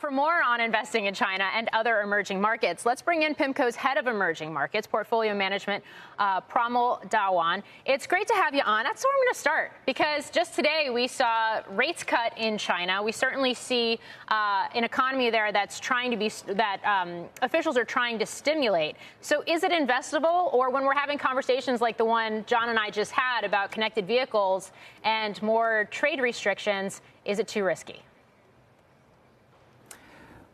For more on investing in China and other emerging markets, let's bring in PIMCO's head of emerging markets, portfolio management, Pramol Dhawan. It's great to have you on. That's where I'm going to start, because just today we saw rates cut in China. We certainly see an economy there that's trying to be officials are trying to stimulate. So is it investable, or when we're having conversations like the one John and I just had about connected vehicles and more trade restrictions, is it too risky?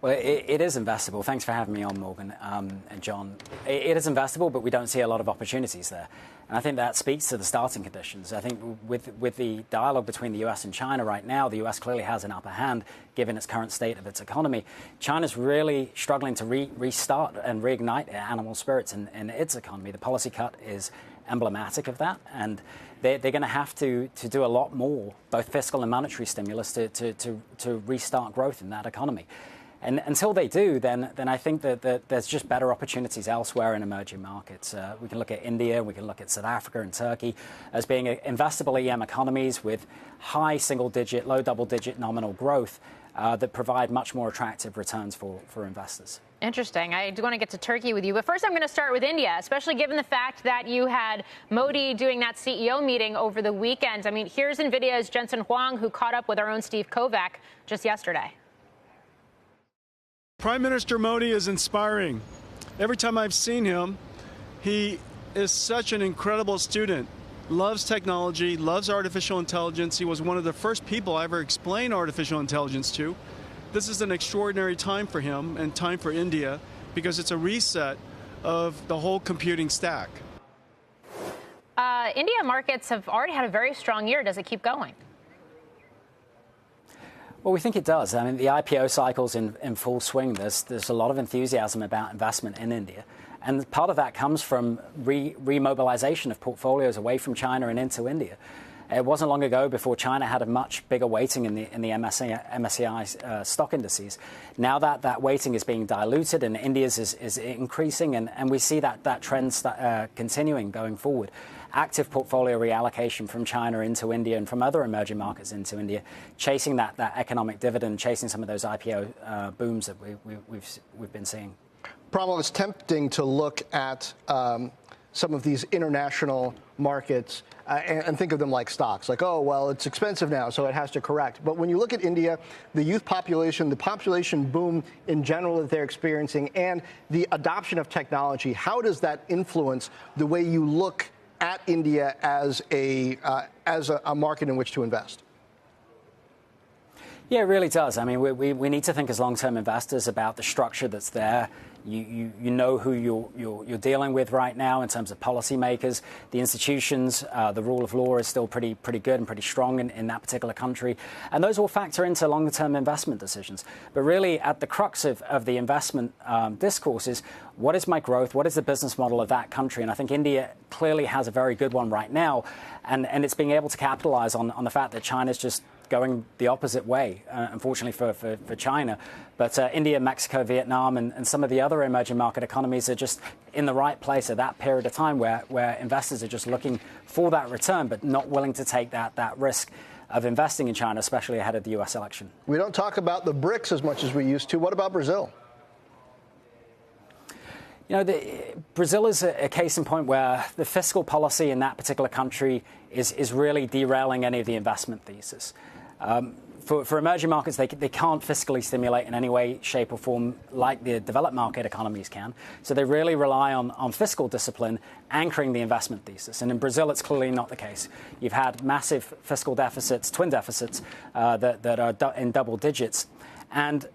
Well, it is investable. Thanks for having me on, Morgan and John. It is investable, but we don't see a lot of opportunities there. And I think that speaks to the starting conditions. I think with the dialogue between the US and China right now, the US clearly has an upper hand given its current state of its economy. China's really struggling to restart and reignite animal spirits in its economy. The policy cut is emblematic of that, and they're going to have to do a lot more, both fiscal and monetary stimulus, to restart growth in that economy. And until they do, then I think that there's just better opportunities elsewhere in emerging markets. We can look at India, we can look at South Africa and Turkey as being investable EM economies with high single-digit, low double-digit nominal growth that provide much more attractive returns for investors. Interesting. I do want to get to Turkey with you, but first I'm going to start with India, especially given the fact that you had Modi doing that CEO meeting over the weekend. I mean, here's NVIDIA's Jensen Huang, who caught up with our own Steve Kovac just yesterday. Prime Minister Modi is inspiring. Every time I've seen him, he is such an incredible student. Loves technology, loves artificial intelligence. He was one of the first people I ever explained artificial intelligence to. This is an extraordinary time for him and time for India, because it's a reset of the whole computing stack. India markets have already had a very strong year. Does it keep going? Well, we think it does. I mean, the IPO cycle's in full swing. There's a lot of enthusiasm about investment in India. And part of that comes from remobilization of portfolios away from China and into India. It wasn't long ago before China had a much bigger weighting in the MSCI stock indices. Now that weighting is being diluted and India's is increasing, and we see that trend continuing going forward. Active portfolio reallocation from China into India and from other emerging markets into India, chasing that economic dividend, chasing some of those IPO booms that we've been seeing. Pramol, it's tempting to look at some of these international markets and think of them like stocks, like, oh, well, it's expensive now, so it has to correct. But when you look at India, the youth population, the population boom in general that they're experiencing, and the adoption of technology, how does that influence the way you look at India as a market in which to invest? Yeah, it really does. I mean, we need to think as long-term investors about the structure that's there. You know who you're dealing with right now in terms of policymakers, the institutions, the rule of law is still pretty good and pretty strong in that particular country, and those all factor into longer-term investment decisions. But really, at the crux of the investment discourse is, what is my growth? What is the business model of that country? And I think India clearly has a very good one right now, and it's being able to capitalize on the fact that China's just going the opposite way, unfortunately for China. But India, Mexico, Vietnam, and some of the other emerging market economies are just in the right place at that period of time where investors are just looking for that return, but not willing to take that risk of investing in China, especially ahead of the U.S. election. We don't talk about the BRICS as much as we used to. What about Brazil? You know, Brazil is a case in point where the fiscal policy in that particular country is really derailing any of the investment thesis. For emerging markets, they can't fiscally stimulate in any way, shape or form like the developed market economies can. So they really rely on fiscal discipline anchoring the investment thesis. And in Brazil, it's clearly not the case. You've had massive fiscal deficits, twin deficits that are in double digits. And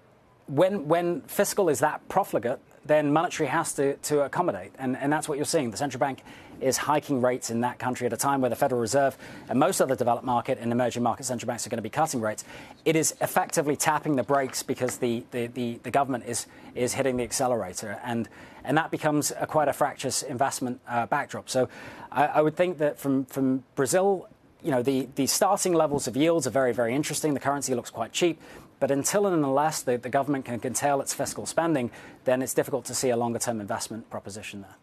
when fiscal is that profligate, then monetary has to accommodate. And that's what you're seeing. The central bank is hiking rates in that country at a time where the Federal Reserve and most other developed market and emerging market central banks are going to be cutting rates. It is effectively tapping the brakes because the government is hitting the accelerator. And that becomes quite a fractious investment backdrop. So I would think that from Brazil, you know, the starting levels of yields are very, very interesting. The currency looks quite cheap. But until and unless the government can curtail its fiscal spending, then it's difficult to see a longer-term investment proposition there.